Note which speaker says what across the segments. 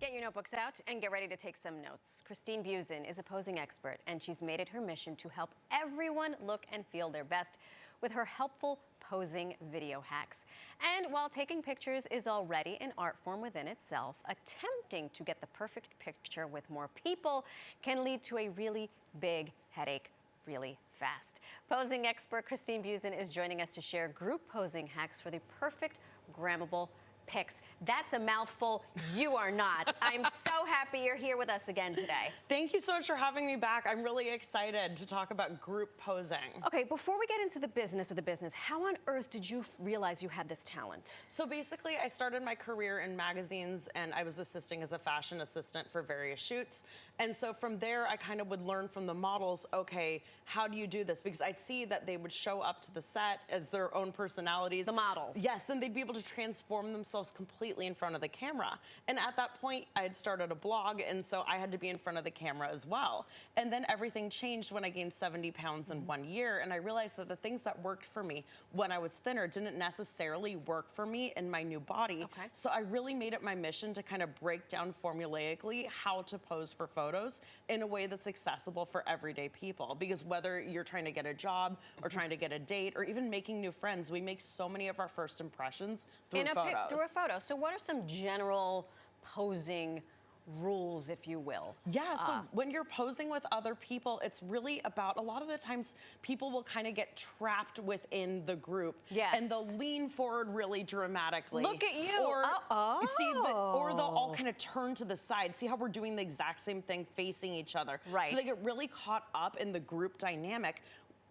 Speaker 1: Get your notebooks out and get ready to take some notes. Christine Buzan is a posing expert, and she's made it her mission to help everyone look and feel their best with her helpful posing video hacks. And while taking pictures is already an art form within itself, attempting to get the perfect picture with more people can lead to a really big headache really fast. Posing expert Christine Buzan is joining us to share group posing hacks for the perfect grammable pics. That's a mouthful. You are not. I'm so happy you're here with us again today.
Speaker 2: Thank you so much for having me back. I'm really excited to talk about group posing.
Speaker 1: Okay, before we get into the business of the business, how on earth did you realize you had this talent?
Speaker 2: So basically, I started my career in magazines, and I was assisting as a fashion assistant for various shoots. And so from there, I kind of would learn from the models, okay, how do you do this? Because I'd see that they would show up to the set as their own personalities.
Speaker 1: The models.
Speaker 2: Yes, then they'd be able to transform themselves completely in front of the camera. And at that point, I had started a blog, and so I had to be in front of the camera as well. And then everything changed when I gained 70 pounds in 1 year, and I realized that the things that worked for me when I was thinner didn't necessarily work for me in my new body.
Speaker 1: Okay.
Speaker 2: So I really made it my mission to kind of break down formulaically how to pose for photos in a way that's accessible for everyday people. Because whether you're trying to get a job or trying to get a date or even making new friends, we make so many of our first impressions through photos.
Speaker 1: Through a photo. So what are some general posing rules, if you will?
Speaker 2: Yeah, so when you're posing with other people, it's really about, a lot of the times people will kind of get trapped within the group.
Speaker 1: Yes.
Speaker 2: And they'll lean forward really dramatically.
Speaker 1: Look at you.
Speaker 2: Or, or they'll all kind of turn to the side. See how we're doing the exact same thing facing each other.
Speaker 1: Right.
Speaker 2: So they get really caught up in the group dynamic.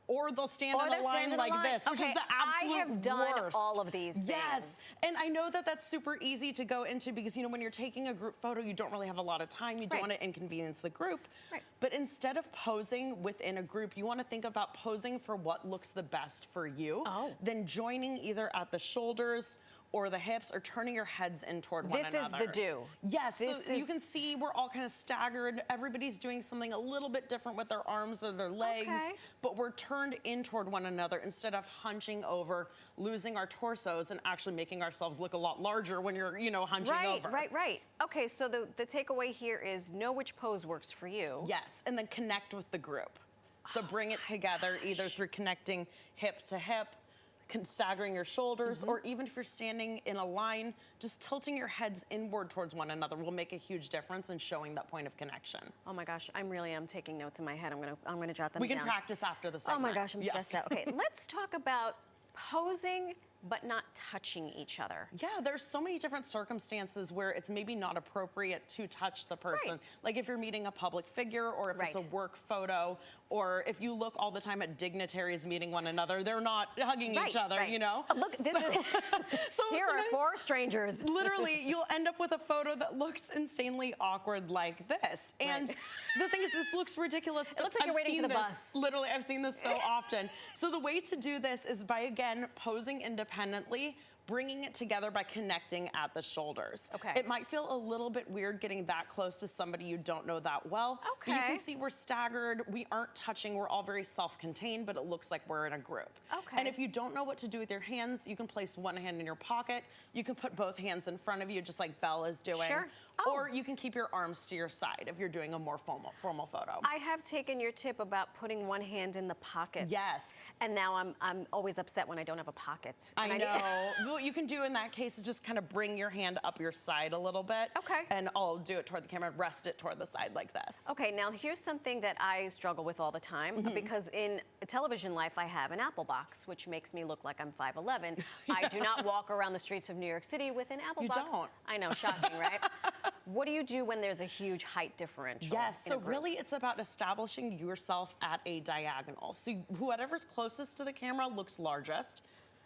Speaker 2: Or they'll stand in a line like this, which is the absolute
Speaker 1: I have done
Speaker 2: worst.
Speaker 1: all of these things.
Speaker 2: Yes, and I know that that's super easy to go into because, you know, when you're taking a group photo, you don't really have a lot of time. You don't want to inconvenience the group.
Speaker 1: Right.
Speaker 2: But instead of posing within a group, you want to think about posing for what looks the best for you.
Speaker 1: Oh.
Speaker 2: Then joining either at the shoulders or the hips, or turning your heads in toward one another.
Speaker 1: This is the do.
Speaker 2: Yes, so you can see we're all kind of staggered. Everybody's doing something a little bit different with their arms or their legs, but we're turned in toward one another instead of hunching over, losing our torsos, and actually making ourselves look a lot larger when you're, you know, hunching over.
Speaker 1: Right. Okay, so the takeaway here is know which pose works for you.
Speaker 2: Yes, and then connect with the group. So bring it together either through connecting hip to hip, staggering your shoulders, or even if you're standing in a line, just tilting your heads inward towards one another will make a huge difference in showing that point of connection.
Speaker 1: Oh my gosh, I really am taking notes in my head. I'm gonna jot them down.
Speaker 2: We can practice after the segment.
Speaker 1: Oh my gosh, I'm stressed out. Okay, let's talk about posing but not touching each other.
Speaker 2: Yeah, there's so many different circumstances where it's maybe not appropriate to touch the person. Like if you're meeting a public figure, or if it's a work photo, or if you look all the time at dignitaries meeting one another, they're not hugging each other, you know?
Speaker 1: Look, this is, here are four strangers.
Speaker 2: Literally, you'll end up with a photo that looks insanely awkward like this. And the thing is, this looks ridiculous.
Speaker 1: It looks like you're waiting for the bus.
Speaker 2: Literally, I've seen this so often. So the way to do this is by, again, posing independently, bringing it together by connecting at the shoulders.
Speaker 1: Okay.
Speaker 2: It might feel a little bit weird getting that close to somebody you don't know that well.
Speaker 1: Okay.
Speaker 2: But you can see we're staggered. We aren't touching. We're all very self-contained, but it looks like we're in a group.
Speaker 1: Okay.
Speaker 2: And if you don't know what to do with your hands, you can place one hand in your pocket. You can put both hands in front of you, just like Belle is doing.
Speaker 1: Sure.
Speaker 2: Or you can keep your arms to your side if you're doing a more formal photo.
Speaker 1: I have taken your tip about putting one hand in the pocket.
Speaker 2: Yes.
Speaker 1: And now I'm always upset when I don't have a pocket.
Speaker 2: I know. What you can do in that case is just kind of bring your hand up your side a little bit.
Speaker 1: Okay.
Speaker 2: And I'll do it toward the camera, rest it toward the side like this.
Speaker 1: Okay, now here's something that I struggle with all the time because in television life I have an apple box, which makes me look like I'm 5'11". I do not walk around the streets of New York City with an apple box.
Speaker 2: You don't.
Speaker 1: I know, shocking, right? What do you do when there's a huge height differential?
Speaker 2: Yes, so really it's about establishing yourself at a diagonal. So whoever's closest to the camera looks largest.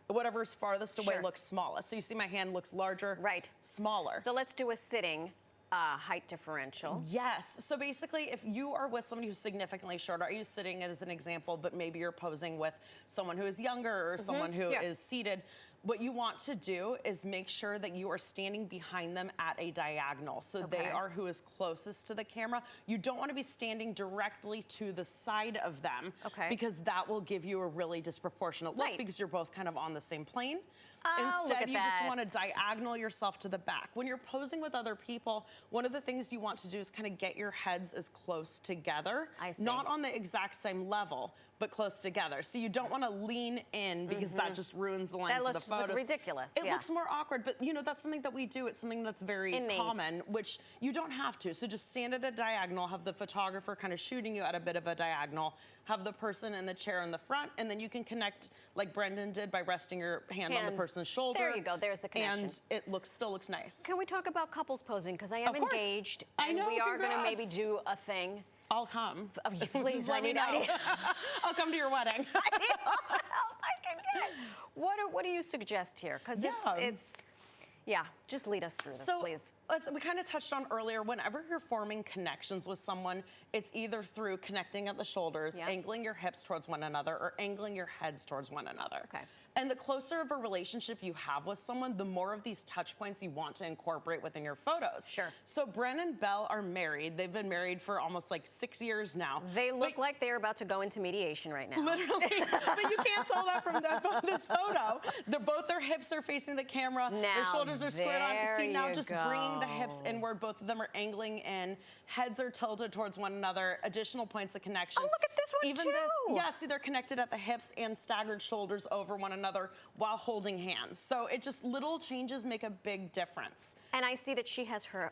Speaker 2: Whatever's farthest away looks smallest. So you see my hand looks larger, smaller.
Speaker 1: So let's do a sitting height differential.
Speaker 2: Yes, so basically if you are with somebody who's significantly shorter, are you sitting as an example, but maybe you're posing with someone who is younger or someone who is seated, what you want to do is make sure that you are standing behind them at a diagonal. So they are who is closest to the camera. You don't want to be standing directly to the side of them because that will give you a really disproportionate look because you're both kind of on the same plane.
Speaker 1: Oh, look
Speaker 2: Instead,
Speaker 1: at
Speaker 2: you just
Speaker 1: that.
Speaker 2: want to diagonal yourself to the back. When you're posing with other people, one of the things you want to do is kind of get your heads as close together.
Speaker 1: I see.
Speaker 2: Not on the exact same level, but close together. So you don't want to lean in because that just ruins the lines of the photos.
Speaker 1: That looks ridiculous.
Speaker 2: It looks more awkward, but you know, that's something that we do. It's something that's very common, which you don't have to. So just stand at a diagonal, have the photographer kind of shooting you at a bit of a diagonal, have the person in the chair in the front, and then you can connect like Brendan did by resting your hand on the person's shoulder.
Speaker 1: There you go. There's the connection.
Speaker 2: And it still looks nice.
Speaker 1: Can we talk about couples posing? Because I am engaged, and we are going to maybe do a thing.
Speaker 2: I'll come.
Speaker 1: Please, I need ideas.
Speaker 2: I'll come to your wedding.
Speaker 1: I need all the help I can get. What do you suggest here? Because it's just lead us through this, please.
Speaker 2: As we kind of touched on earlier, whenever you're forming connections with someone, it's either through connecting at the shoulders, angling your hips towards one another, or angling your heads towards one another.
Speaker 1: Okay.
Speaker 2: And the closer of a relationship you have with someone, the more of these touch points you want to incorporate within your photos.
Speaker 1: Sure.
Speaker 2: So Bren and Belle are married. They've been married for almost like 6 years now.
Speaker 1: They look like they're about to go into mediation right now.
Speaker 2: Literally. But you can't tell that from this photo. Both their hips are facing the camera. Their shoulders are squared on. See, now just bringing the hips inward. Both of them are angling in. Heads are tilted towards one another. Additional points of connection.
Speaker 1: Oh, look at this one too.
Speaker 2: See, they're connected at the hips and staggered shoulders over one another while holding hands. So it just, little changes make a big difference.
Speaker 1: And I see that she has her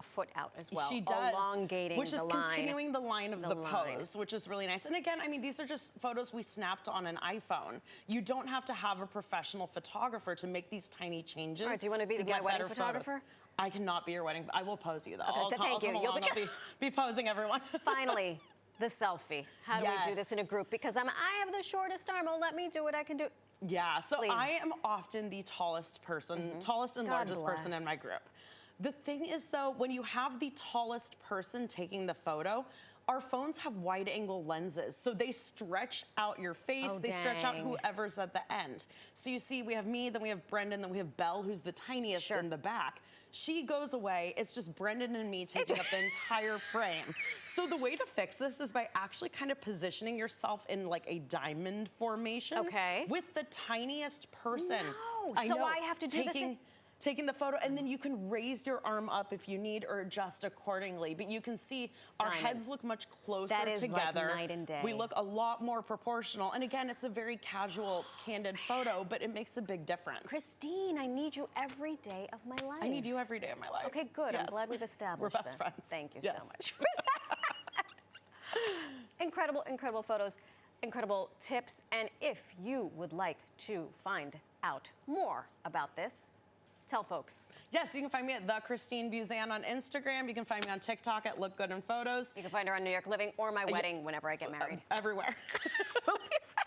Speaker 1: foot out as well.
Speaker 2: She does.
Speaker 1: Elongating
Speaker 2: which is
Speaker 1: the line.
Speaker 2: continuing the line of the pose, which is really nice. And again, I mean, these are just photos we snapped on an iPhone. You don't have to have a professional photographer to make these tiny changes.
Speaker 1: All right, do you want to be my wedding photographer?
Speaker 2: Photos. I cannot be your wedding. I will pose you, though.
Speaker 1: Okay, thank you.
Speaker 2: You'll be posing everyone.
Speaker 1: Finally, the selfie. How do we do this in a group? Because I have the shortest arm. Oh, let me do it. I can do it.
Speaker 2: Yeah, so
Speaker 1: Please.
Speaker 2: I am often the tallest person, tallest and largest person in my group. The thing is, though, when you have the tallest person taking the photo, our phones have wide angle lenses, so they stretch out your face, they stretch out whoever's at the end. So you see, we have me, then we have Brendan, then we have Belle, who's the tiniest in the back. She goes away, it's just Brendan and me taking up the entire frame. So the way to fix this is by actually kind of positioning yourself in like a diamond formation with the tiniest person.
Speaker 1: No, so I have to do the thing.
Speaker 2: Taking the photo, and then you can raise your arm up if you need or adjust accordingly. But you can see our heads look much closer together.
Speaker 1: Like night and day.
Speaker 2: We look a lot more proportional. And again, it's a very casual, candid photo, but it makes a big difference.
Speaker 1: Christine, I need you every day of my life.
Speaker 2: I need you every day of my life.
Speaker 1: Okay, good. I'm glad we've established
Speaker 2: We're best friends.
Speaker 1: Thank you so much for that. Incredible, incredible photos, incredible tips. And if you would like to find out more about this, tell folks.
Speaker 2: Yes, you can find me at @Christine_Buzan on Instagram. You can find me on TikTok at Look Good in Photos.
Speaker 1: You can find her on New York Living or my wedding whenever I get married.
Speaker 2: Everywhere.
Speaker 1: We'll be right